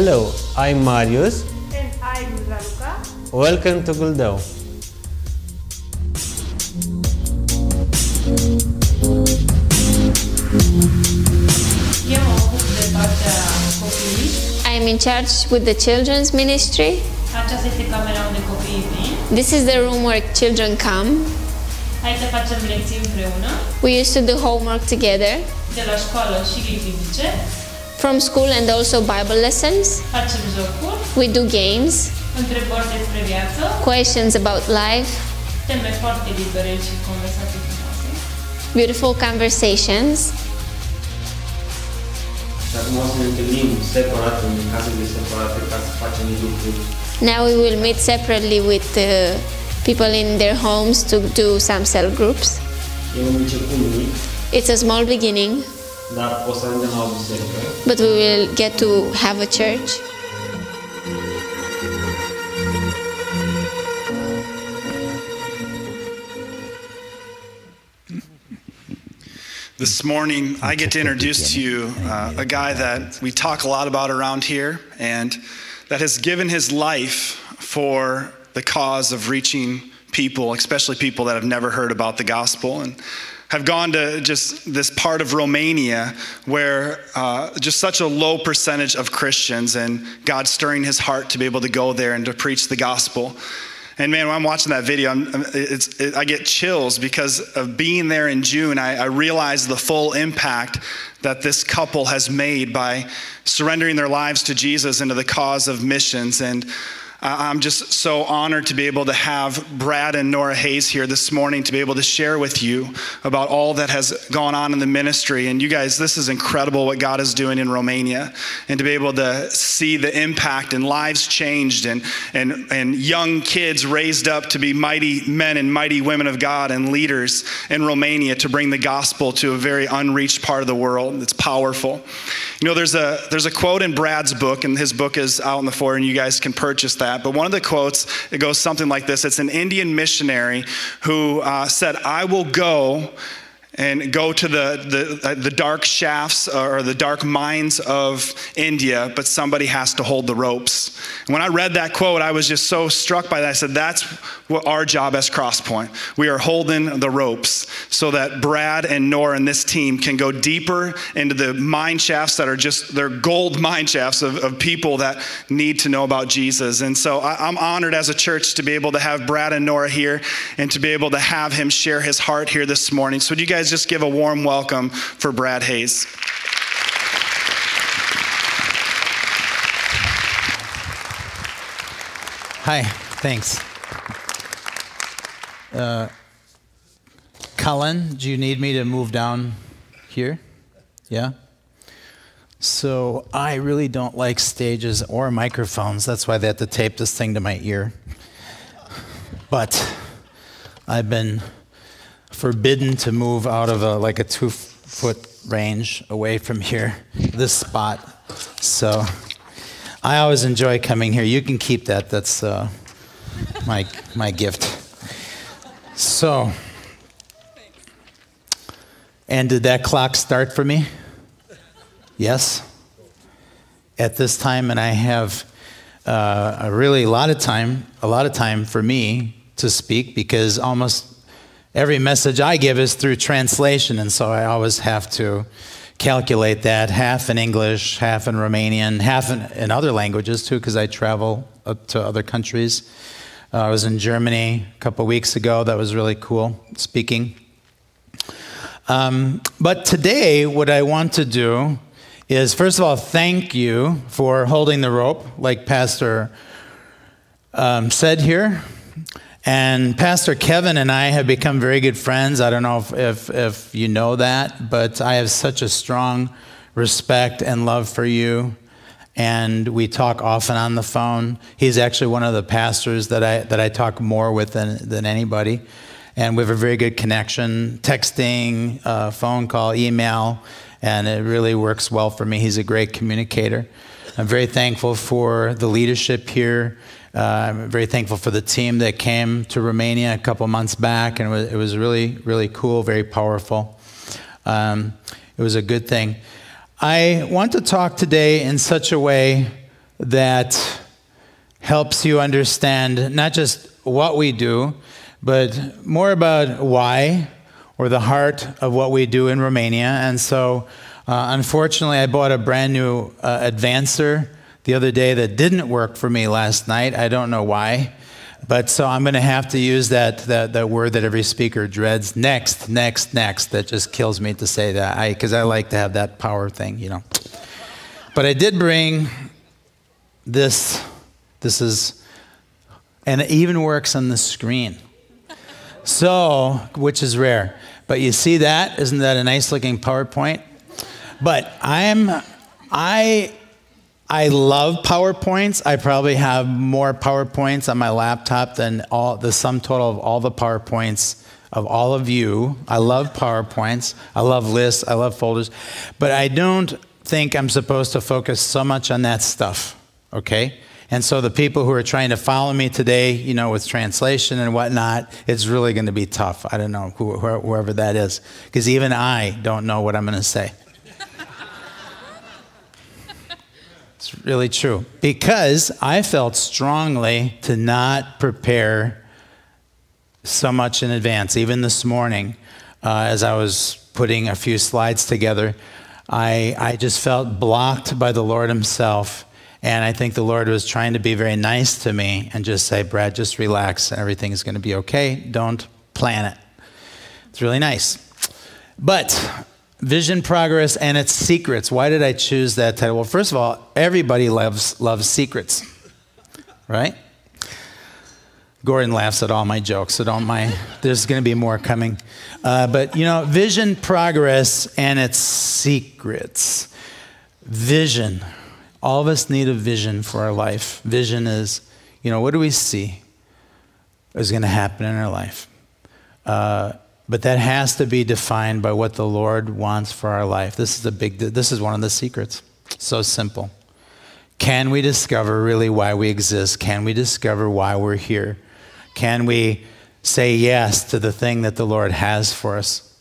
Hello, I'm Marius. And I'm Raluca. Welcome to Guldău. I'm in charge with the children's ministry. Aceasta este camera unde copiii vin. This is the room where children come. Aici facem lecții împreună. We used to do homework together. De la școală și biblice. From school and also Bible lessons. Facem jocuri. We do games. Întrebări despre viață. Questions about life. Teme foarte libere și conversații frumoase. Beautiful conversations. Și acum o să ne întâlnim separat în casele separate ca să facem lucruri. Now we will meet separately with people in their homes to do some cell groups. E un început mic, It's a small beginning, dar o să ajungem la o biserică. but we will get to have a church. This morning, I get to introduce to you a guy that we talk a lot about around here and that has given his life for the cause of reaching people, especially people that have never heard about the gospel, and have gone to just this part of Romania where just such a low percentage of Christians, and God stirring his heart to be able to go there and to preach the gospel. And man, when I'm watching that video, I get chills because of being there in June. I realize the full impact that this couple has made by surrendering their lives to Jesus and to the cause of missions. And I'm just so honored to be able to have Brad and Nora Hayes here this morning to be able to share with you about all that has gone on in the ministry. And you guys, this is incredible what God is doing in Romania, and to be able to see the impact and lives changed and young kids raised up to be mighty men and mighty women of God and leaders in Romania to bring the gospel to a very unreached part of the world. It's powerful. You know, there's a quote in Brad's book, and his book is out on the floor and you guys can purchase that. But one of the quotes, it goes something like this. It's an Indian missionary who said, "I will go and go to the dark shafts or the dark mines of India, but somebody has to hold the ropes." And when I read that quote, I was just so struck by that. I said, that's what our job as CrossPointe. We are holding the ropes so that Brad and Nora and this team can go deeper into the mine shafts that are just, they're gold mine shafts of people that need to know about Jesus. And so I'm honored as a church to be able to have Brad and Nora here and to be able to have him share his heart here this morning. So would you guys just give a warm welcome for Brad Hayes. Hi, thanks. Colin, do you need me to move down here? Yeah? So I really don't like stages or microphones. That's why they have to tape this thing to my ear. But I've been forbidden to move out of a 2-foot range away from here, this spot. So I always enjoy coming here. You can keep that. That's my gift. So, and did that clock start for me? Yes. At this time, and I have a lot of time for me to speak, because almost every message I give is through translation, and so I always have to calculate that, half in English, half in Romanian, half in other languages too, because I travel up to other countries. I was in Germany a couple weeks ago. That was really cool, speaking. But today, what I want to do is, first of all, thank you for holding the rope, like Pastor said here. And Pastor Kevin and I have become very good friends. I don't know if you know that, but I have such a strong respect and love for you. And we talk often on the phone. He's actually one of the pastors that I talk more with than anybody. And we have a very good connection, texting, phone call, email, and it really works well for me. He's a great communicator. I'm very thankful for the leadership here. I'm very thankful for the team that came to Romania a couple months back, and it was really, really cool, very powerful. It was a good thing. I want to talk today in such a way that helps you understand not just what we do, but more about why, or the heart of what we do in Romania. And so, unfortunately, I bought a brand new advancer the other day that didn't work for me last night. I don't know why. But so I'm going to have to use that word that every speaker dreads, next. That just kills me to say that, because I like to have that power thing, you know. But I did bring this. This is, and it even works on the screen. So, which is rare. But you see that? Isn't that a nice looking PowerPoint? But I love PowerPoints. I probably have more PowerPoints on my laptop than the sum total of all the PowerPoints of all of you. I love PowerPoints. I love lists. I love folders. But I don't think I'm supposed to focus so much on that stuff, okay? And so the people who are trying to follow me today, you know, with translation and whatnot, it's really going to be tough. I don't know, whoever that is, because even I don't know what I'm going to say. It's really true, because I felt strongly to not prepare so much in advance. Even this morning, as I was putting a few slides together, I just felt blocked by the Lord himself. And I think the Lord was trying to be very nice to me and just say, Brad, just relax. Everything is going to be okay. Don't plan it. It's really nice. But Vision, Progress, and its Secrets. Why did I choose that title? Well, first of all, everybody loves secrets, right? Gordon laughs at all my jokes, so don't mind. There's going to be more coming. But, you know, Vision, Progress, and its Secrets. Vision. All of us need a vision for our life. Vision is, you know, what do we see is going to happen in our life? But that has to be defined by what the Lord wants for our life. This is one of the secrets. So simple. Can we discover really why we exist? Can we discover why we're here? Can we say yes to the thing that the Lord has for us?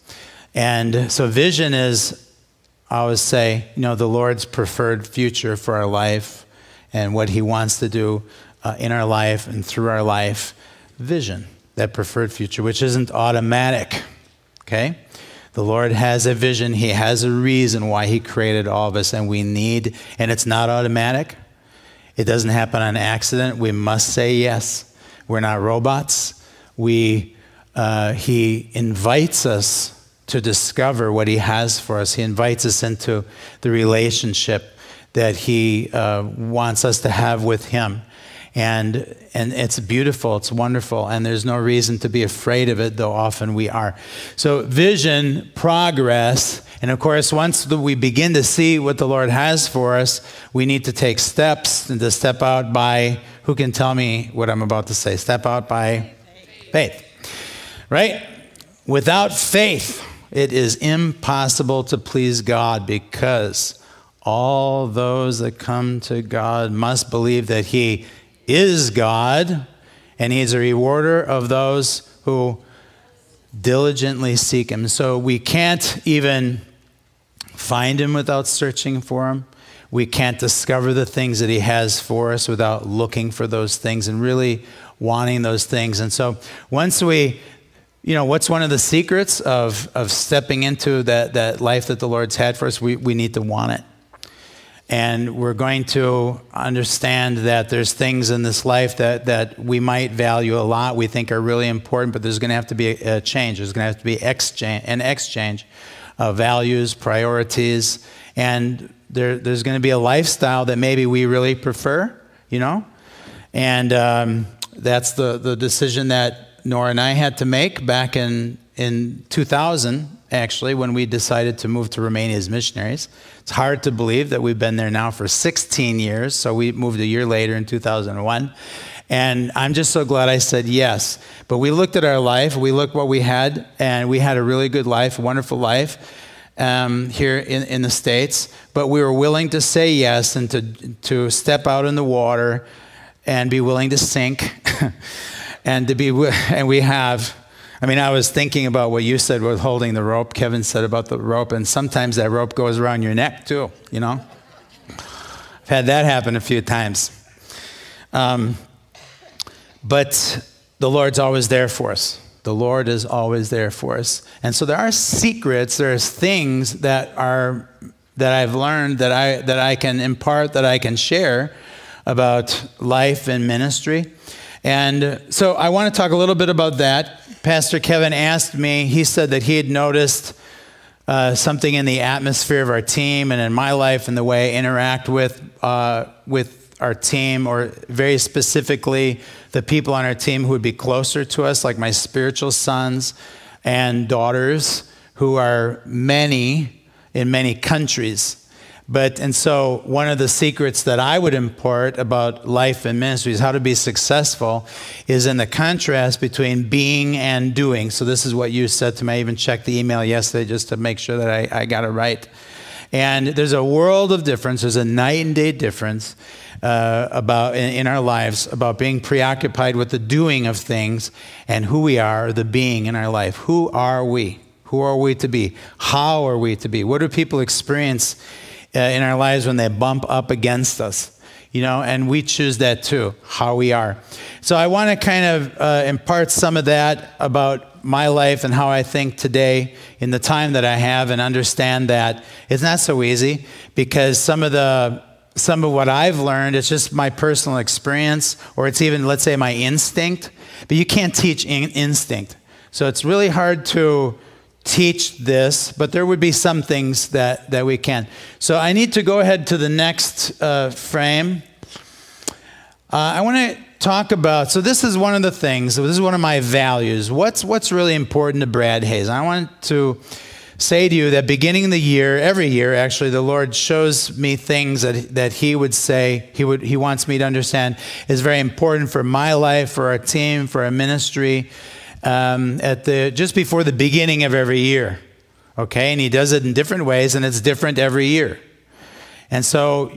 And so vision is, I always say, you know, the Lord's preferred future for our life and what he wants to do in our life and through our life. Vision, that preferred future, which isn't automatic, okay? The Lord has a vision. He has a reason why he created all of us, and and it's not automatic. It doesn't happen on accident. We must say yes. We're not robots. He invites us to discover what he has for us. He invites us into the relationship that he wants us to have with him. And it's beautiful, it's wonderful, and there's no reason to be afraid of it, though often we are. So vision, progress, and of course, once we begin to see what the Lord has for us, we need to take steps, and to step out by, who can tell me what I'm about to say? Step out by faith. Right? Without faith, it is impossible to please God, because all those that come to God must believe that he is God, and he's a rewarder of those who diligently seek him. So we can't even find him without searching for him. We can't discover the things that he has for us without looking for those things and really wanting those things. And so once we, you know, what's one of the secrets of stepping into that life that the Lord's had for us? We need to want it. And we're going to understand that there's things in this life that we might value a lot, we think are really important, but there's going to have to be a change. There's going to have to be an exchange of values, priorities, and there's going to be a lifestyle that maybe we really prefer, you know? And that's the decision that Nora and I had to make back in 2000, actually, when we decided to move to Romania as missionaries. It's hard to believe that we've been there now for 16 years, so we moved a year later in 2001. And I'm just so glad I said yes. But we looked at our life, we looked what we had, and we had a really good life, a wonderful life here in the States. But we were willing to say yes and to step out in the water and be willing to sink and we have. I mean, I was thinking about what you said with holding the rope. Kevin said about the rope, and sometimes that rope goes around your neck too, you know? I've had that happen a few times. But the Lord's always there for us. The Lord is always there for us. And so there are secrets, there's things that I've learned that I can impart, that I can share about life and ministry. And so I want to talk a little bit about that. Pastor Kevin asked me, he said that he had noticed something in the atmosphere of our team and in my life and the way I interact with our team, or very specifically the people on our team who would be closer to us, like my spiritual sons and daughters, who are many in many countries. And so one of the secrets that I would impart about life and ministry is how to be successful is in the contrast between being and doing. So this is what you said to me. I even checked the email yesterday just to make sure that I got it right. And there's a world of difference. There's a night and day difference about in our lives about being preoccupied with the doing of things and who we are, the being in our life. Who are we? Who are we to be? How are we to be? What do people experience in our lives when they bump up against us? You know, and we choose that too, how we are. So I want to kind of impart some of that about my life and how I think today in the time that I have, and understand that it's not so easy, because some of what I've learned, it's just my personal experience, or it's even, let's say, my instinct, but you can't teach instinct. So it's really hard to teach this, but there would be some things that we can. So I need to go ahead to the next frame. I want to talk about, so this is one of the things, this is one of my values. What's really important to Brad Hayes? I want to say to you that beginning of the year, every year actually, the Lord shows me things that he would say, he wants me to understand is very important for my life, for our team, for our ministry, just before the beginning of every year. Okay, and he does it in different ways, and it's different every year. And so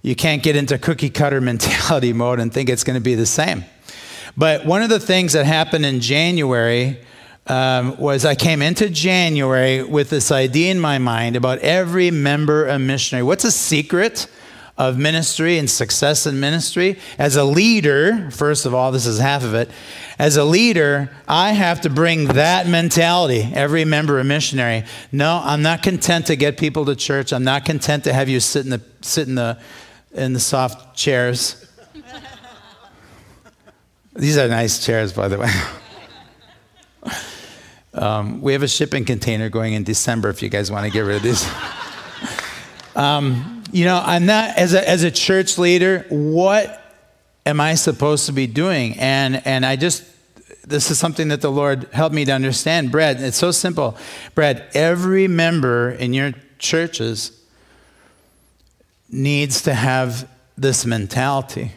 you can't get into cookie cutter mentality mode and think it's going to be the same. But one of the things that happened in January was I came into January with this idea in my mind about every member a missionary. What's a secret of ministry and success in ministry? As a leader, first of all, this is half of it. As a leader, I have to bring that mentality, every member a missionary. No, I'm not content to get people to church. I'm not content to have you sit in the soft chairs. These are nice chairs, by the way. We have a shipping container going in December if you guys want to get rid of these. You know, I'm not, as a church leader, what am I supposed to be doing? And this is something that the Lord helped me to understand. Brad, it's so simple. Brad, every member in your churches needs to have this mentality.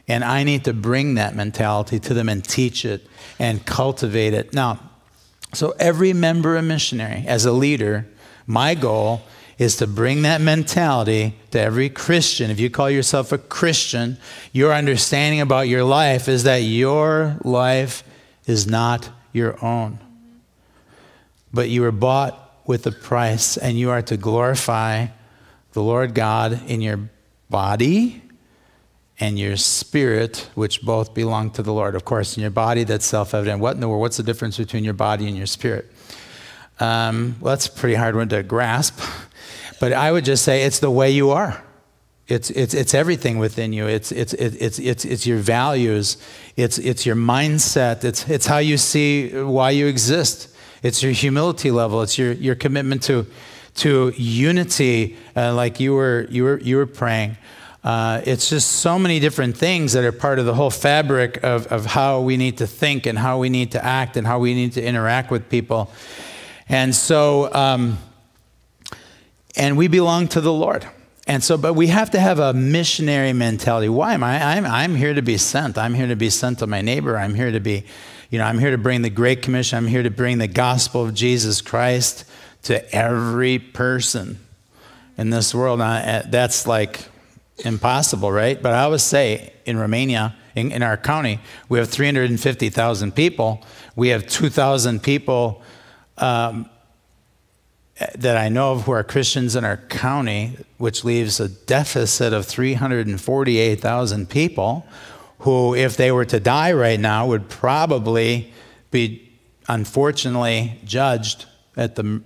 And I need to bring that mentality to them and teach it and cultivate it. Now, so every member a missionary. As a leader, my goal is to bring that mentality to every Christian. If you call yourself a Christian, your understanding about your life is that your life is not your own. But you were bought with a price, and you are to glorify the Lord God in your body and your spirit, which both belong to the Lord. Of course, in your body, that's self-evident. What in the world? What's the difference between your body and your spirit? Well, that's a pretty hard one to grasp. But I would just say it's the way you are. It's everything within you. It's your values. It's your mindset. It's how you see why you exist. It's your humility level. It's your commitment to unity, like you were praying. It's just so many different things that are part of the whole fabric of how we need to think and how we need to act and how we need to interact with people. And so, and we belong to the Lord. And so, but we have to have a missionary mentality. Why am I? I'm here to be sent. I'm here to be sent to my neighbor. I'm here to be, I'm here to bring the Great Commission. I'm here to bring the gospel of Jesus Christ to every person in this world. Now, that's like impossible, right? But I always say in Romania, in our county, we have 350,000 people. We have 2,000 people that I know of who are Christians in our county, which leaves a deficit of 348,000 people who, if they were to die right now, would probably be, unfortunately, judged at the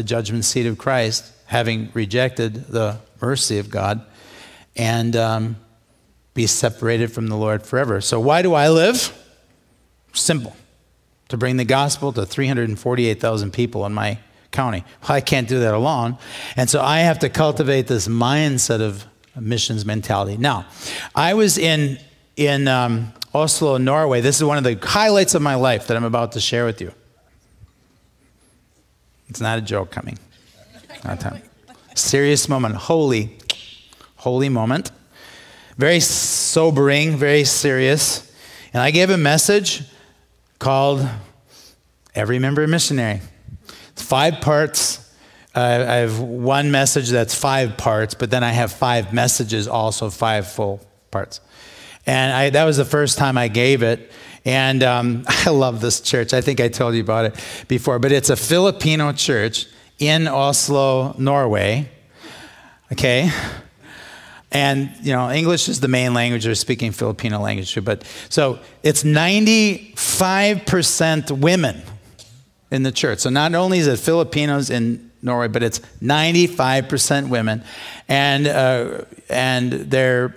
judgment seat of Christ, having rejected the mercy of God, and be separated from the Lord forever. So why do I live? Simple. To bring the gospel to 348,000 people in my county. Well, I can't do that alone. And so I have to cultivate this mindset of missions mentality. Now, I was in Oslo, Norway. This is one of the highlights of my life that I'm about to share with you. It's not a joke coming. Not time. Serious moment. Holy moment. Very sobering, very serious. And I gave a message called Every Member a Missionary. It's 5 parts. I have one message that's 5 parts, but then I have 5 messages, also 5 full parts. And that was the first time I gave it. And I love this church. I think I told you about it before, but it's a Filipino church in Oslo, Norway. Okay? And, you know, English is the main language. They're speaking Filipino language too. But so it's 95% women in the church. So not only is it Filipinos in Norway, but it's 95% women. And they're,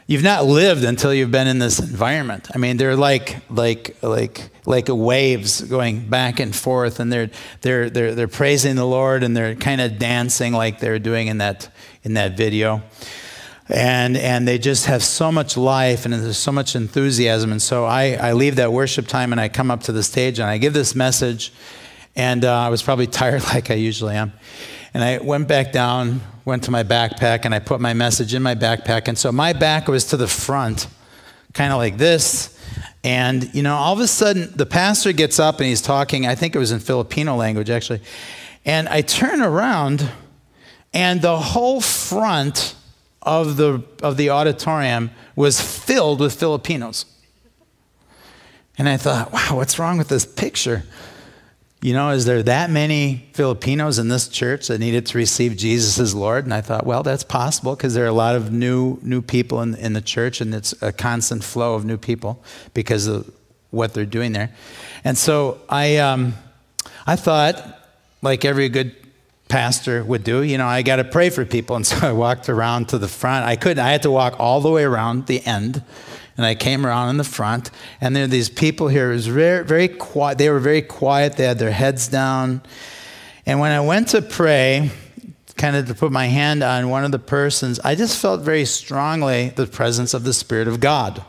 you've not lived until you've been in this environment. I mean, they're like waves going back and forth, and they're praising the Lord, and they're kind of dancing like they're doing in that video. And they just have so much life, and there's so much enthusiasm. And so I leave that worship time, and I come up to the stage, and I give this message. And I was probably tired like I usually am. And I went back down, went to my backpack, and I put my message in my backpack. And so my back was to the front, kind of like this. And, you know, all of a sudden, the pastor gets up, and he's talking. I think it was in Filipino language, actually. And I turn around, and the whole front of the auditorium was filled with Filipinos. And I thought, wow, what's wrong with this picture? You know, is there that many Filipinos in this church that needed to receive Jesus as Lord? And I thought, well, that's possible, because there are a lot of new people in the church, and it's a constant flow of new people because of what they're doing there. And so I thought, like every good pastor would do, you know, I got to pray for people. And so I walked around to the front. I had to walk all the way around the end. And I came around in the front, and there are these people here. It was very, very quiet. They were very quiet. They had their heads down. And when I went to pray, kind of to put my hand on one of the persons, I just felt very strongly the presence of the Spirit of God.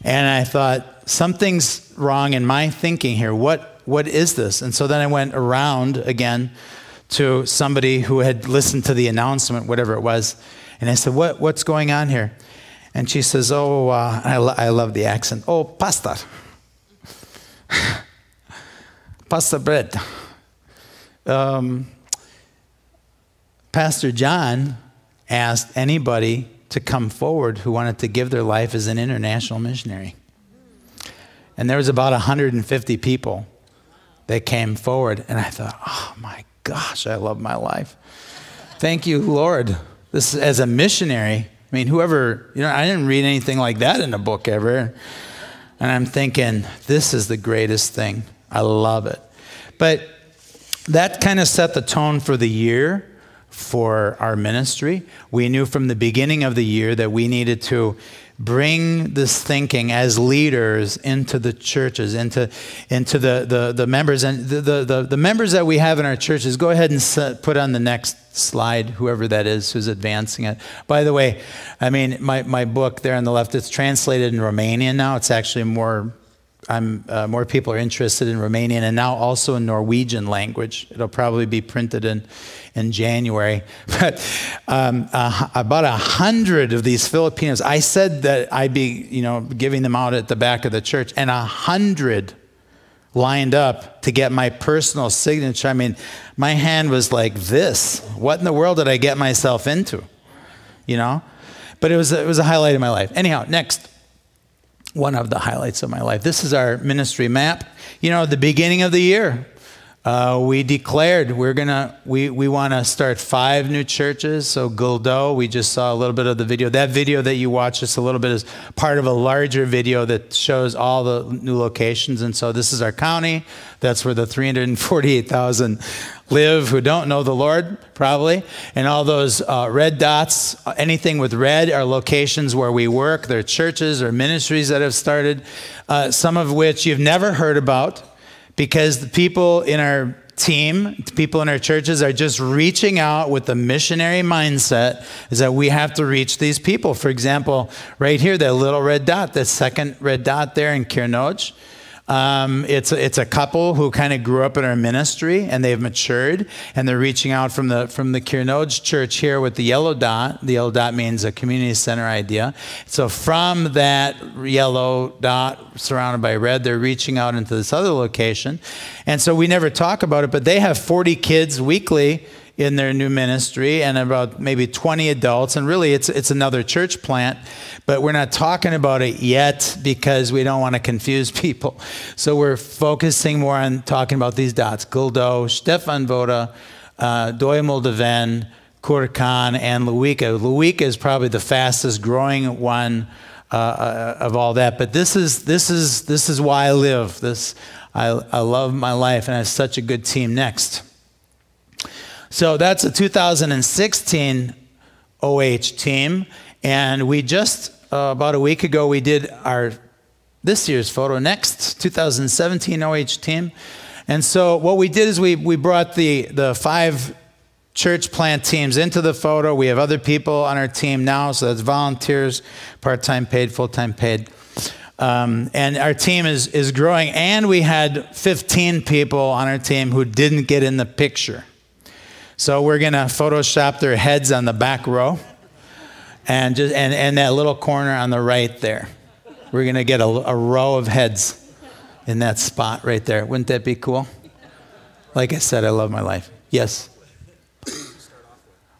And I thought, something's wrong in my thinking here. What is this? And so then I went around again to somebody who had listened to the announcement, whatever it was. And I said, what's going on here? And she says, oh, I love the accent. Oh, pasta. Pasta bread. Pastor John asked anybody to come forward who wanted to give their life as an international missionary. And there was about 150 people that came forward. And I thought, oh my gosh, I love my life. Thank you, Lord. This is, as a missionary, I mean, whoever, you know, I didn't read anything like that in a book ever. And I'm thinking, this is the greatest thing. I love it. But that kind of set the tone for the year for our ministry. We knew from the beginning of the year that we needed to bring this thinking as leaders into the churches, into the members. And the members that we have in our churches, go ahead and put on the next slide, whoever that is who's advancing it. By the way, I mean, my book there on the left, it's translated in Romanian now. It's actually more people are interested in Romanian, and now also in Norwegian language. It'll probably be printed in January. But about 100 of these Filipinos, I said that I'd be, you know, giving them out at the back of the church, and 100 lined up to get my personal signature. I mean, my hand was like this. What in the world did I get myself into? You know? But it was a highlight of my life. Anyhow, next. One of the highlights of my life. This is our ministry map. You know, at the beginning of the year, we declared we want to start 5 new churches. So Guldo, we just saw a little bit of the video. That video that you watched just a little bit is part of a larger video that shows all the new locations. And so this is our county. That's where the 348,000 live who don't know the Lord, probably. And all those red dots, anything with red, are locations where we work. They're churches or ministries that have started, some of which you've never heard about, because the people in our team, the people in our churches are just reaching out with the missionary mindset, is that we have to reach these people. For example, right here, that little red dot, that second red dot there in Kirnoj. It's a couple who kind of grew up in our ministry, and they've matured, and they're reaching out from the Kirnoj church here with the yellow dot. The yellow dot means a community center idea. So from that yellow dot surrounded by red, they're reaching out into this other location. And so we never talk about it, but they have 40 kids weekly in their new ministry, and about maybe 20 adults. And really, it's another church plant, but we're not talking about it yet because we don't want to confuse people. So we're focusing more on talking about these dots: Guldo, Stefan Voda, Doi Moldovan, Kurkan, and Luika. Luika is probably the fastest growing one of all that. But this is why I live. I love my life, and I have such a good team. Next. So that's a 2016 OH team, and we just about a week ago we did this year's photo. Next, 2017 OH team. And so what we did is we brought the 5 church plant teams into the photo. We have other people on our team now, so that's volunteers, part-time paid, full-time paid. And our team is growing, and we had 15 people on our team who didn't get in the picture. So we're going to Photoshop their heads on the back row and that little corner on the right there. We're going to get a row of heads in that spot right there. Wouldn't that be cool? Like I said, I love my life. Yes?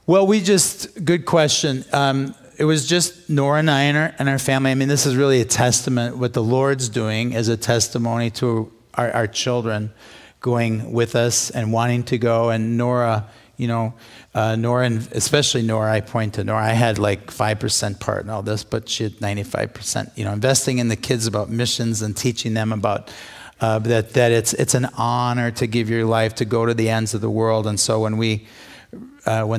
Well, good question. It was just Nora and I and our family. I mean, this is really a testament. What the Lord's doing is a testimony to our children going with us and wanting to go. And Nora, Nora, and especially Nora, I point to Nora. I had like 5% part in all this, but she had 95%. Investing in the kids about missions and teaching them about that it's an honor to give your life to go to the ends of the world. And so when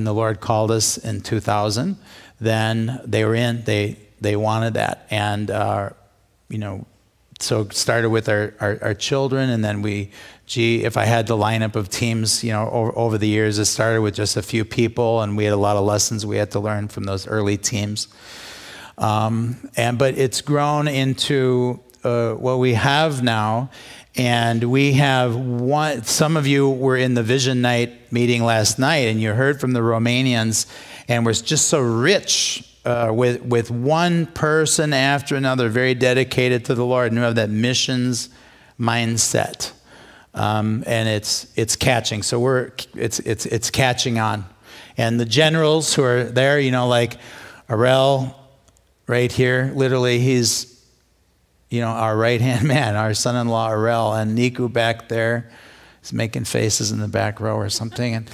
the Lord called us in 2000, then they were in. They wanted that, and so it started with our children, and then if I had the lineup of teams, over the years, it started with just a few people, and we had a lot of lessons we had to learn from those early teams. But it's grown into what we have now, and we have one. Some of you were in the Vision Night meeting last night, and you heard from the Romanians, and we're just so rich. With one person after another, very dedicated to the Lord, and who have that missions mindset, and it's catching. So it's catching on, and the generals who are there, like Arel, right here, literally he's, our right hand man, our son-in-law Arel, and Niku back there. Making faces in the back row or something. And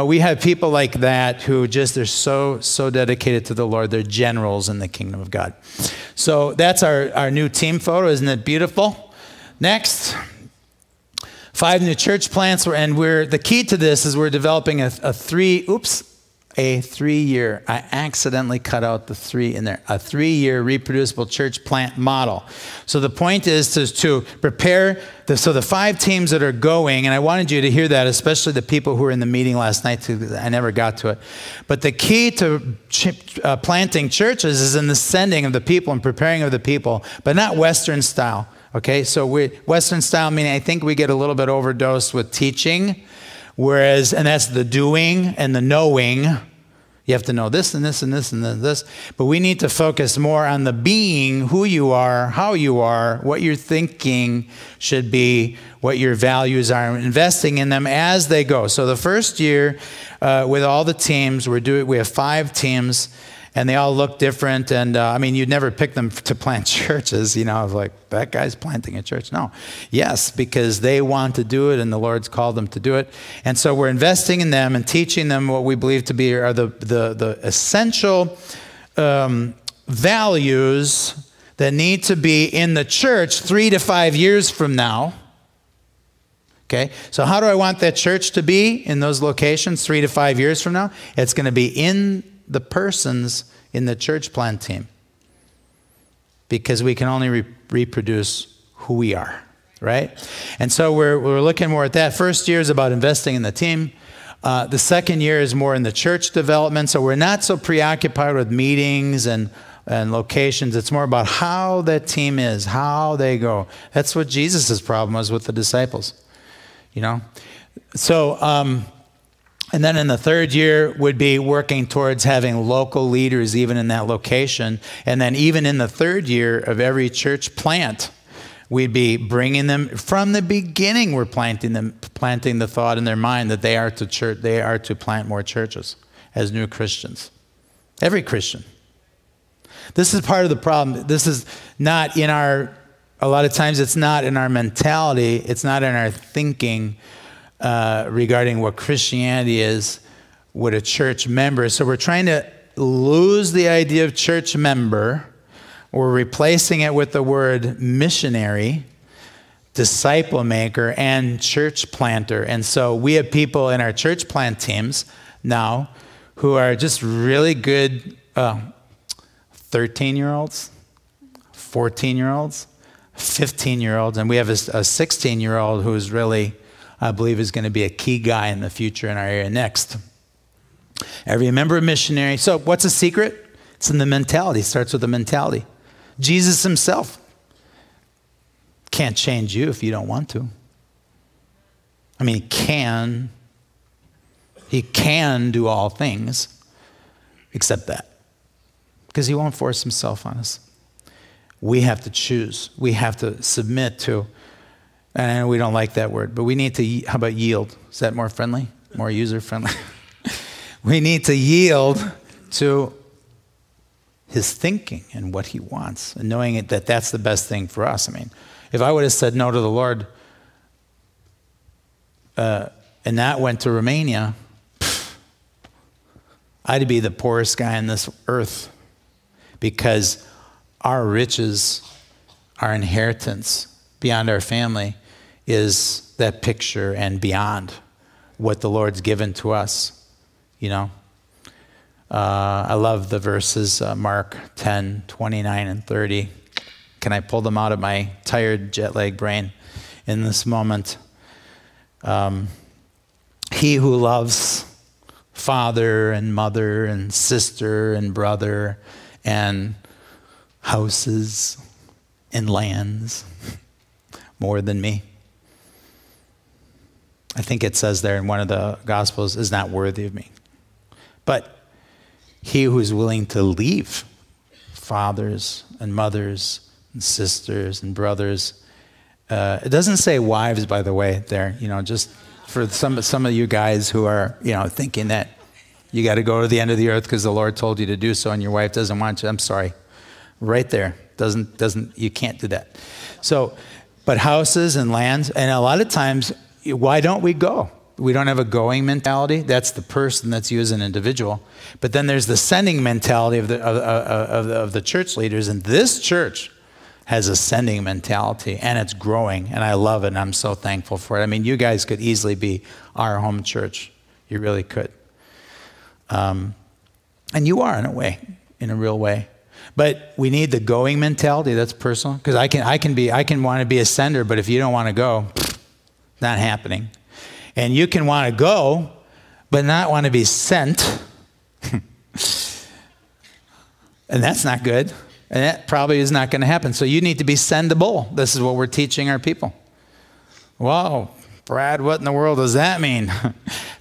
we have people like that who they're so dedicated to the Lord. They're generals in the kingdom of God. So that's our new team photo. Isn't it beautiful? Next, 5 new church plants, and the key to this is we're developing a 3-year, I accidentally cut out the 3 in there, a 3-year reproducible church plant model. So the point is to prepare, so the 5 teams that are going, and I wanted you to hear that, especially the people who were in the meeting last night, I never got to it. But the key to planting churches is in the sending of the people and preparing of the people, but not Western style. Okay, so Western style meaning I think we get a little bit overdosed with teaching, and that's the doing and the knowing. You have to know this and this and this and this. But we need to focus more on the being, who you are, how you are, what your thinking should be, what your values are, investing in them as they go. So the first year with all the teams, we have 5 teams, And they all look different. And I mean, you'd never pick them to plant churches, you know, like that guy's planting a church. No. Yes, because they want to do it and the Lord's called them to do it. And so we're investing in them and teaching them what we believe to be are the essential values that need to be in the church 3 to 5 years from now. Okay, so how do I want that church to be in those locations 3 to 5 years from now? It's going to be in the persons in the church plant team, because we can only reproduce who we are, right? And so we're looking more at that. First year is about investing in the team. The second year is more in the church development. So we're not so preoccupied with meetings and locations. It's more about how that team is, how they go. That's what Jesus' problem was with the disciples, you know? So, and then in the third year would be working towards having local leaders even in that location. And then even in the third year of every church plant, we'd be bringing them from the beginning. We're planting the thought in their mind that they are to plant more churches as new Christians. Every Christian. This is part of the problem. This is not in a lot of times it's not in our mentality. It's not in our thinking regarding what Christianity is, what a church member is. So we're trying to lose the idea of church member. We're replacing it with the word missionary, disciple maker, and church planter. And so we have people in our church plant teams now who are just really good 13-year-olds, 14-year-olds, 15-year-olds, and we have a 16-year-old who's really, I believe, is going to be a key guy in the future in our area next. Every member of missionary. So what's the secret? It's in the mentality. It starts with the mentality. Jesus himself can't change you if you don't want to. I mean, he can do all things except that, because he won't force himself on us. We have to choose. We have to submit to, and I know we don't like that word, but we need to, how about yield? Is that more friendly? More user-friendly? We need to yield to his thinking and what he wants, and knowing that that's the best thing for us. I mean, if I would have said no to the Lord, and that went to Romania, I'd be the poorest guy on this earth, because our riches, our inheritance beyond our family is that picture and beyond what the Lord's given to us, you know. I love the verses, Mark 10, 29 and 30. Can I pull them out of my tired jet-lag brain in this moment? He who loves father and mother and sister and brother and houses and lands more than me, I think it says there in one of the Gospels, is not worthy of me. But he who is willing to leave fathers and mothers and sisters and brothers, it doesn't say wives, by the way, there, you know, just for some of you guys who are, you know, thinking that you got to go to the end of the earth because the Lord told you to do so and your wife doesn't want you. I'm sorry. Right there. You can't do that. So, but houses and lands, and a lot of times, why don't we go? We don't have a going mentality. That's the person, that's you as an individual. But then there's the sending mentality of the church leaders, and this church has a sending mentality, and it's growing, and I love it, and I'm so thankful for it. I mean, you guys could easily be our home church. You really could. And you are, in a way, in a real way. But we need the going mentality. That's personal, because I can want to be a sender, but if you don't want to go, not happening. And you can want to go, but not want to be sent. And that's not good. And that probably is not going to happen. So you need to be sendable. This is what we're teaching our people. Whoa, Brad, what in the world does that mean? I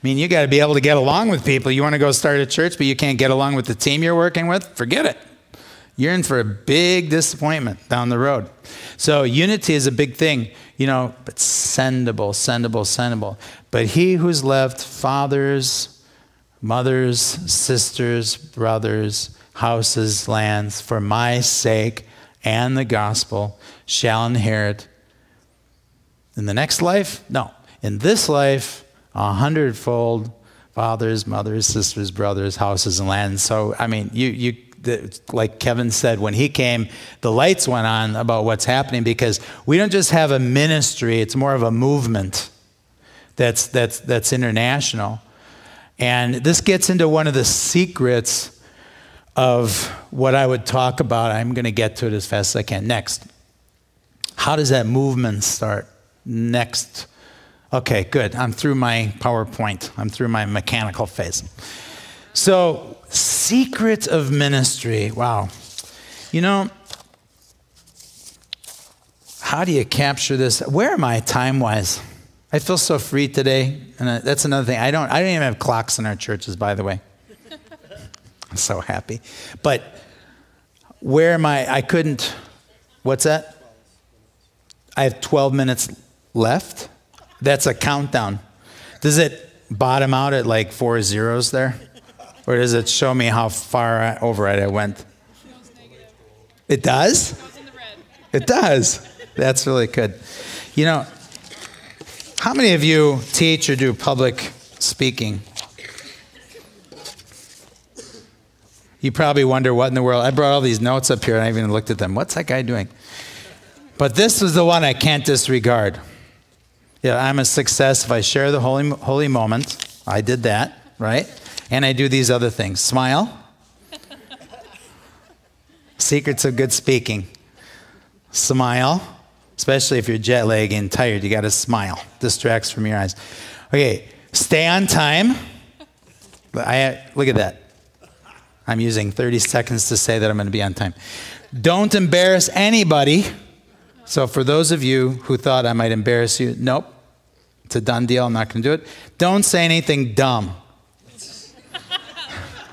mean, you got to be able to get along with people. You want to go start a church, but you can't get along with the team you're working with? Forget it. You're in for a big disappointment down the road. So unity is a big thing, you know, but sendable. But he who's left fathers, mothers, sisters, brothers, houses, lands, for my sake and the gospel shall inherit. In the next life? No. In this life, 100-fold, fathers, mothers, sisters, brothers, houses, and lands. So, I mean, like Kevin said, when he came, the lights went on about what's happening, because we don't just have a ministry, it's more of a movement that's international. And this gets into one of the secrets of what I would talk about. I'm going to get to it as fast as I can. Next. How does that movement start? Next. Okay, good. I'm through my PowerPoint. I'm through my mechanical phase. So, secret of ministry. Wow. You know, how do you capture this? Where am I time-wise? I feel so free today. And that's another thing. I don't even have clocks in our churches, by the way. I'm so happy. But where am I? I couldn't. What's that? I have 12 minutes left. That's a countdown. Does it bottom out at like 4 zeros there? Or does it show me how far over it I went? It does? It goes in the red. It does. That's really good. You know, how many of you teach or do public speaking? You probably wonder what in the world. I brought all these notes up here and I even looked at them. What's that guy doing? But this is the one I can't disregard. Yeah, I'm a success if I share the holy moment. I did that, right? And I do these other things. Smile. Secrets of good speaking. Smile. Especially if you're jet lagged and tired, you got to smile. Distracts from your eyes. Okay, stay on time. Look at that. I'm using 30 seconds to say that I'm going to be on time. Don't embarrass anybody. So for those of you who thought I might embarrass you, nope. It's a done deal. I'm not going to do it. Don't say anything dumb.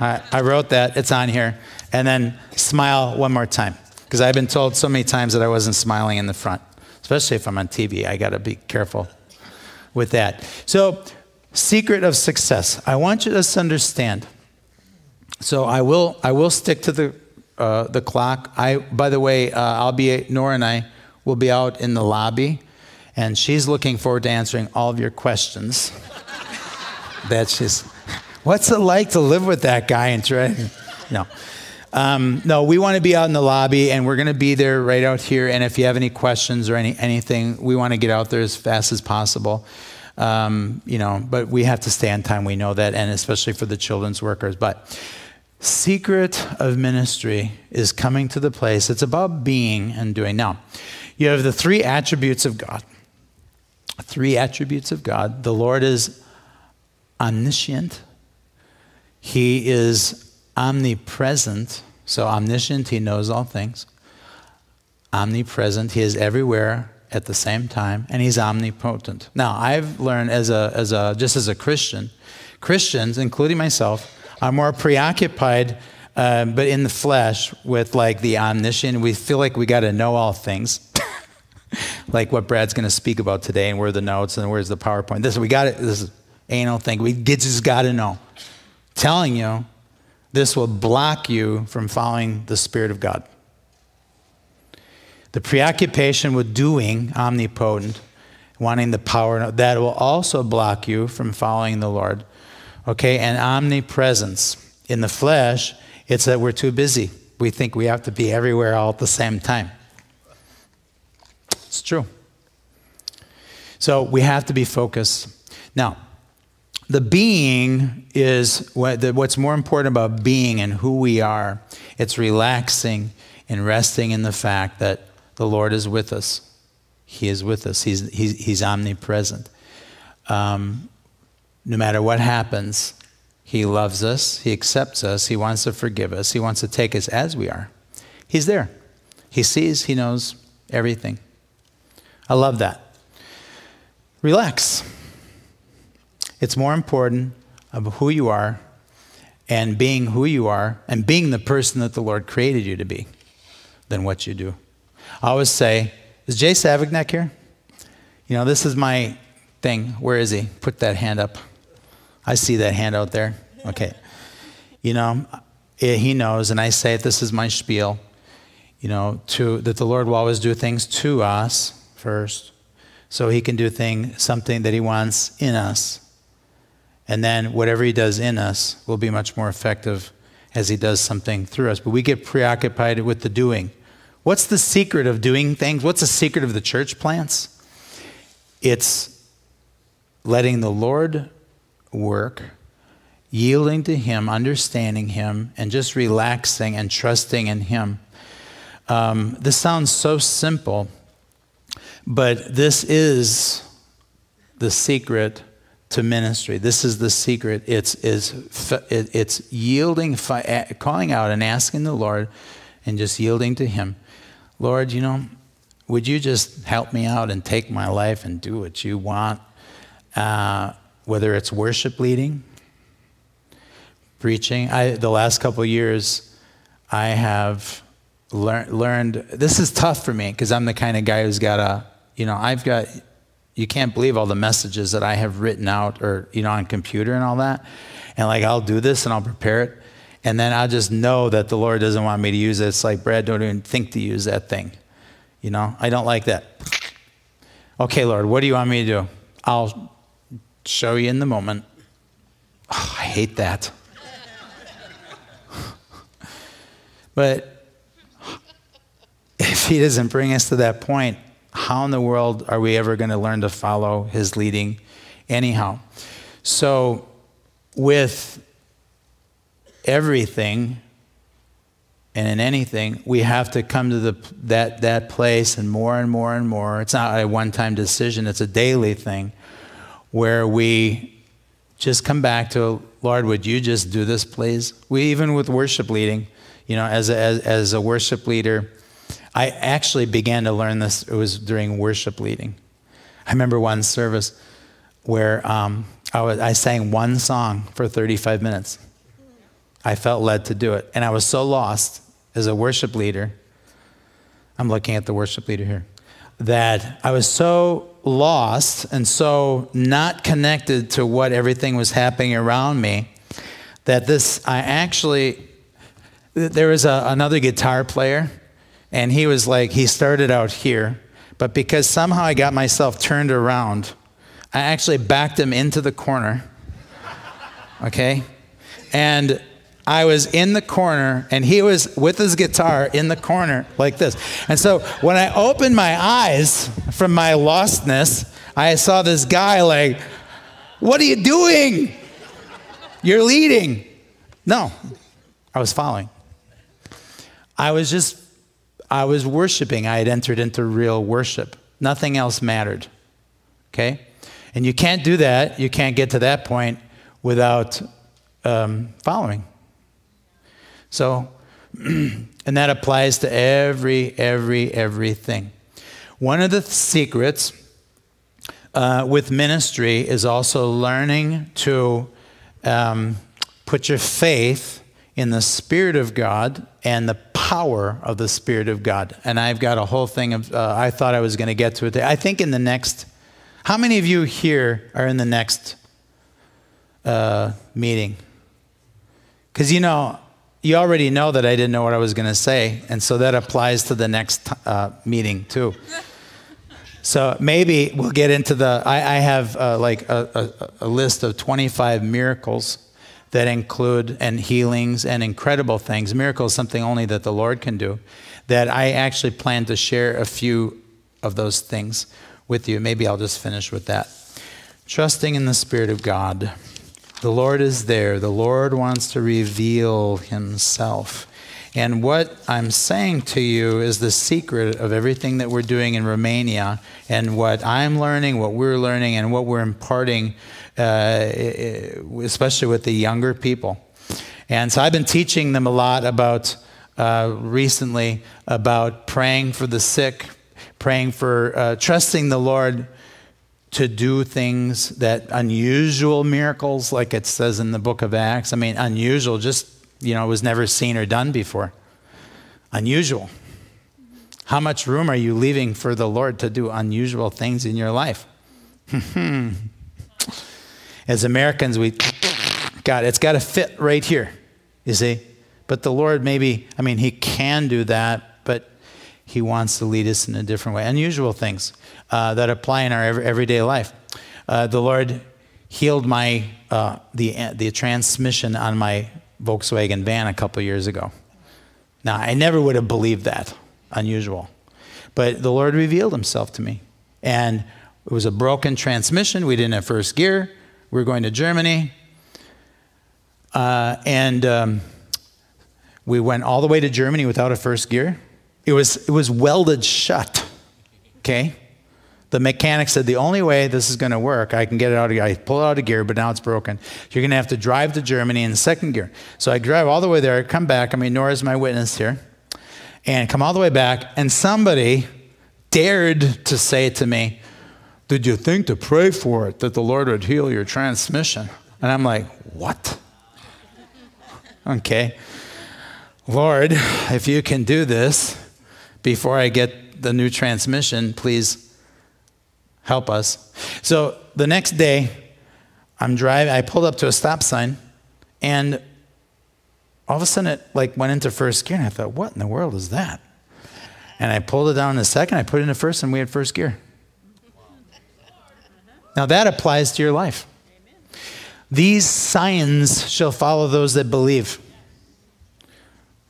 I wrote that. It's on here. And then smile one more time. Because I've been told so many times that I wasn't smiling in the front. Especially if I'm on TV. I got to be careful with that. So, secret of success. I want you to understand. So I will stick to the clock. By the way, Nora and I will be out in the lobby, and she's looking forward to answering all of your questions. What's it like to live with that guy and try? No. No, we want to be out in the lobby, and we're going to be there right out here. And if you have any questions or anything, we want to get out there as fast as possible. But we have to stay on time. We know that, and especially for the children's workers. But secret of ministry is coming to the place. It's about being and doing. Now, you have the 3 attributes of God. 3 attributes of God. The Lord is omniscient. He is omnipresent. So omniscient, he knows all things. Omnipresent, he is everywhere at the same time, and he's omnipotent. Now, I've learned just as a Christian, Christians, including myself, are more preoccupied, but in the flesh, with like the omniscient. We feel like we got to know all things, like what Brad's going to speak about today, and where are the notes, and where's the PowerPoint. This is anal thing. We just got to know. Telling you, this will block you from following the Spirit of God. The preoccupation with doing, omnipotent, wanting the power, that will also block you from following the Lord. Okay, and omnipresence. In the flesh, it's that we're too busy. We think we have to be everywhere all at the same time. It's true. So we have to be focused. Now, the being is, what's more important about being and who we are, it's relaxing and resting in the fact that the Lord is with us. He is with us. He's omnipresent. No matter what happens, he loves us. He accepts us. He wants to forgive us. He wants to take us as we are. He's there. He sees. He knows everything. I love that. Relax. It's more important of who you are and being who you are and being the person that the Lord created you to be than what you do. I always say, is Jay Savignac here? You know, this is my thing. Where is he? Put that hand up. I see that hand out there. Okay. You know, he knows, and I say it, this is my spiel, that the Lord will always do things to us first, so he can do something that he wants in us. And then whatever he does in us will be much more effective as he does something through us. But we get preoccupied with the doing. What's the secret of doing things? What's the secret of the church plants? It's letting the Lord work, yielding to him, understanding him, and just relaxing and trusting in him. This sounds so simple, but this is the secret to ministry. This is the secret. It's yielding, calling out and asking the Lord and just yielding to him. Lord, would you just help me out and take my life and do what you want? Whether it's worship leading, preaching. The last couple of years, I have learned, this is tough for me because I'm the kind of guy who's got you can't believe all the messages that I have written out or, on computer and all that. And I'll do this and I'll prepare it. And then I'll just know that the Lord doesn't want me to use it. It's like, Brad, don't even think to use that thing. I don't like that. Okay, Lord, what do you want me to do? I'll show you in the moment. Oh, I hate that. But if he doesn't bring us to that point, how in the world are we ever going to learn to follow his leading anyhow? So with everything and in anything, we have to come to that place and more and more and more. It's not a one-time decision. It's a daily thing where we just come back to, Lord, would you just do this, please? Even with worship leading, as a worship leader, I actually began to learn this. It was during worship leading. I remember one service where I sang one song for 35 minutes. I felt led to do it. And I was so lost as a worship leader. I'm looking at the worship leader here. That I was so lost and so not connected to what everything was happening around me that there was another guitar player. And he was he started out here, but because somehow I got myself turned around, I actually backed him into the corner, okay? And I was in the corner, and he was with his guitar in the corner like this. And so when I opened my eyes from my lostness, I saw this guy what are you doing? You're leading. No, I was following. I was worshiping. I had entered into real worship. Nothing else mattered. Okay? And you can't do that. You can't get to that point without following. So, and that applies to everything. One of the secrets with ministry is also learning to put your faith in the Spirit of God and the power of the Spirit of God. And I've got a whole thing of, I thought I was going to get to it. I think in the next, how many of you here are in the next meeting? Because you already know that I didn't know what I was going to say, and so that applies to the next meeting too. So maybe we'll get into I have a list of 25 miracles that include, and healings and incredible things. Miracles, something only that the Lord can do, that I actually plan to share a few of those things with you. Maybe I'll just finish with that. Trusting in the Spirit of God. The Lord is there. The Lord wants to reveal himself. And what I'm saying to you is the secret of everything that we're doing in Romania, and what I'm learning, what we're learning, and what we're imparting, especially with the younger people. And so I've been teaching them a lot about, recently, about praying for the sick, praying for, trusting the Lord to do things, that unusual miracles, like it says in the book of Acts. I mean, unusual, just, was never seen or done before. Unusual. How much room are you leaving for the Lord to do unusual things in your life? As Americans, it's got to fit right here, you see. But the Lord maybe, He can do that, but He wants to lead us in a different way. Unusual things that apply in our everyday life. The Lord healed my the transmission on my Volkswagen van a couple years ago. Now, I never would have believed that. Unusual. But the Lord revealed Himself to me. And it was a broken transmission. We didn't have first gear. We were going to Germany. We went all the way to Germany without a first gear. It was welded shut, okay? The mechanic said, the only way this is going to work, I can get it out of gear. I pull it out of gear, but now it's broken. You're going to have to drive to Germany in second gear. So I drive all the way there, come back. Nora's my witness here. And come all the way back, and somebody dared to say to me, did you think to pray for it, that the Lord would heal your transmission? And I'm like, what? Okay. Lord, if you can do this before I get the new transmission, please help us. So the next day, I'm driving. I pulled up to a stop sign, and all of a sudden it went into first gear, and I thought, what in the world is that? And I pulled it down in a second. I put it into first, and we had first gear. Now that applies to your life. These signs shall follow those that believe.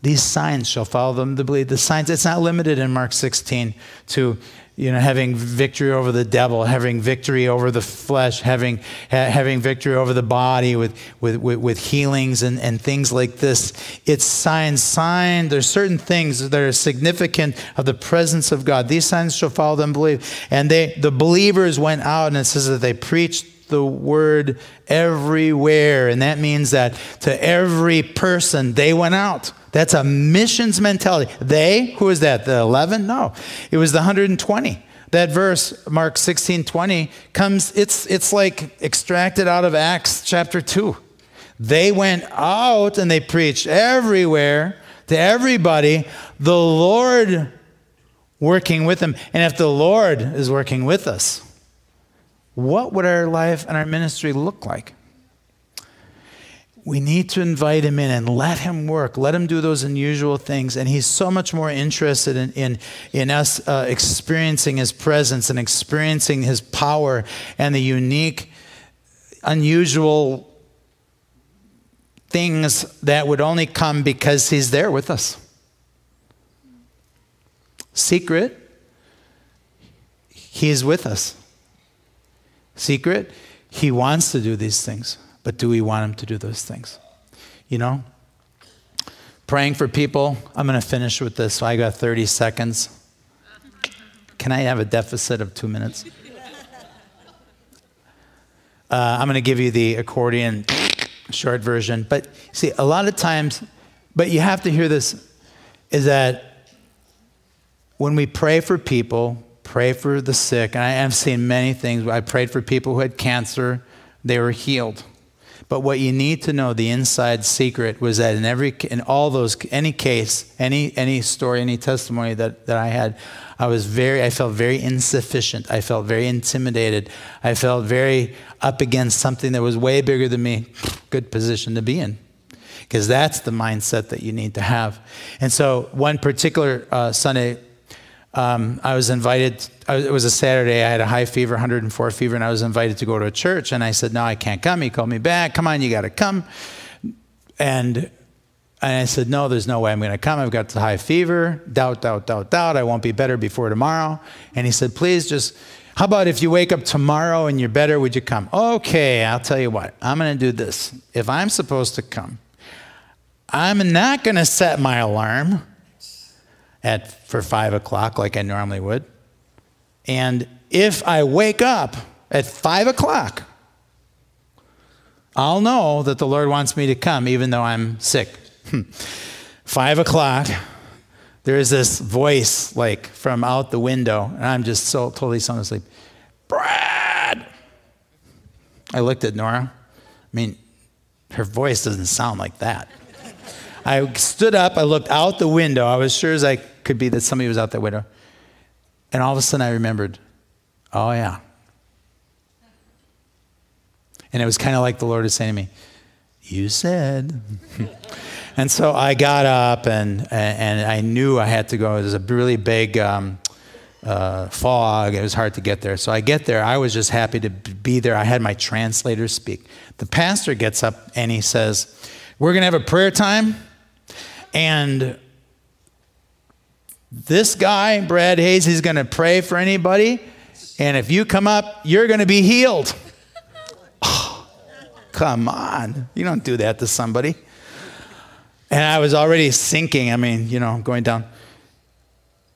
These signs shall follow them that believe. The signs, it's not limited in Mark 16 to having victory over the devil, having victory over the flesh, having victory over the body with healings and things like this. It's signs. There's certain things that are significant of the presence of God. These signs shall follow them believe. And the believers went out, and it says that they preached the word everywhere. And that means that to every person, they went out. That's a missions mentality. They, who is that? The 11? No, it was the 120. That verse, Mark 16:20, comes, it's like extracted out of Acts chapter 2. They went out and they preached everywhere to everybody, the Lord working with them. And if the Lord is working with us, what would our life and our ministry look like? We need to invite Him in and let Him work. Let Him do those unusual things. And He's so much more interested in us experiencing His presence and experiencing His power and the unique, unusual things that would only come because He's there with us. Secret, He is with us. Secret, He wants to do these things. But do we want Him to do those things? Praying for people. I'm going to finish with this. So I got 30 seconds. Can I have a deficit of 2 minutes? I'm going to give you the accordion short version. But see, a lot of times, but you have to hear this, is that when we pray for people, pray for the sick, and I have seen many things. I prayed for people who had cancer. They were healed. But what you need to know, the inside secret, was that in all those, any case, any story, any testimony that I had, I felt very insufficient. I felt very intimidated. I felt very up against something that was way bigger than me. Good position to be in, because that's the mindset that you need to have. And so one particular Sunday, I was invited, it was a Saturday, I had a high fever, 104 fever, and I was invited to go to a church, and I said, no, I can't come. He called me back, come on, you got to come. And I said, no, there's no way I'm going to come. I've got the high fever, doubt, I won't be better before tomorrow. And he said, please just, how about if you wake up tomorrow and you're better, would you come? Okay, I'll tell you what, I'm going to do this. If I'm supposed to come, I'm not going to set my alarm for 5 o'clock like I normally would. And if I wake up at 5 o'clock, I'll know that the Lord wants me to come even though I'm sick. 5 o'clock, there's this voice from out the window, and I'm just so totally sound asleep. Brad! I looked at Nora. Her voice doesn't sound like that. I stood up, I looked out the window. I was sure as I could be that somebody was out that window. And all of a sudden I remembered, oh yeah. And it was kind of like the Lord was saying to me, you said. And And so I got up, and I knew I had to go. It was a really big fog. It was hard to get there. So I get there. I was just happy to be there. I had my translator speak. The pastor gets up, and he says, we're going to have a prayer time, and this guy, Brad Hayes, he's going to pray for anybody, and if you come up, you're going to be healed. Oh, come on. You don't do that to somebody. And I was already sinking. I mean, you know, going down.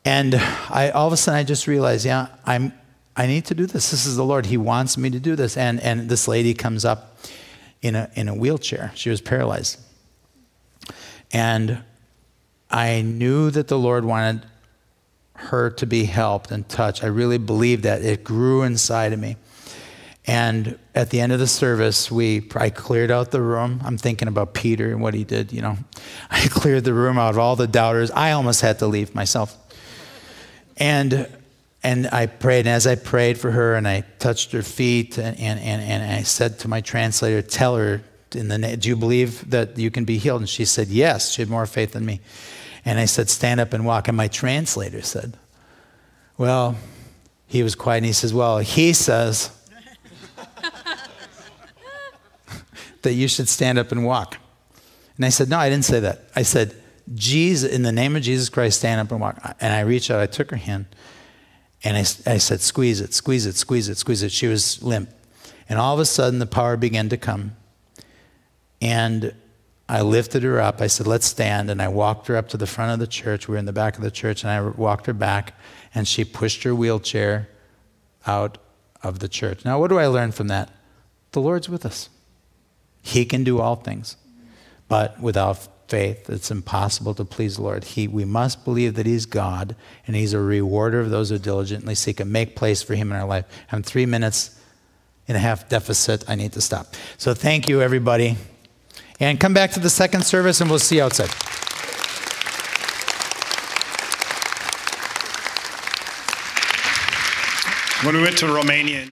And all of a sudden, I just realized, yeah, I need to do this. This is the Lord. He wants me to do this. And this lady comes up in a wheelchair. She was paralyzed. And I knew that the Lord wanted her to be helped and touched. I really believed that. It grew inside of me. And at the end of the service, I cleared out the room. I'm thinking about Peter and what he did, you know. I cleared the room out of all the doubters. I almost had to leave myself. And I prayed, and as I prayed for her, and I touched her feet, and I said to my translator, tell her, do you believe that you can be healed? And she said, yes. She had more faith than me. And I said, stand up and walk. And my translator said, well, he was quiet, and he says, well, he says that you should stand up and walk. And I said, no, I didn't say that. I said, Jesus, in the name of Jesus Christ, stand up and walk. And I reached out, I took her hand, and I said, squeeze it, squeeze it, squeeze it, squeeze it. She was limp. And all of a sudden, the power began to come. And I lifted her up. I said, let's stand. And I walked her up to the front of the church. We were in the back of the church, and I walked her back, and she pushed her wheelchair out of the church. Now, what do I learn from that? The Lord's with us. He can do all things. But without faith, it's impossible to please the Lord. We must believe that He's God, and He's a rewarder of those who diligently seek Him. Make place for Him in our life. I'm 3 minutes and a half deficit. I need to stop. So thank you, everybody. And come back to the second service, and we'll see you outside. When we went to Romania,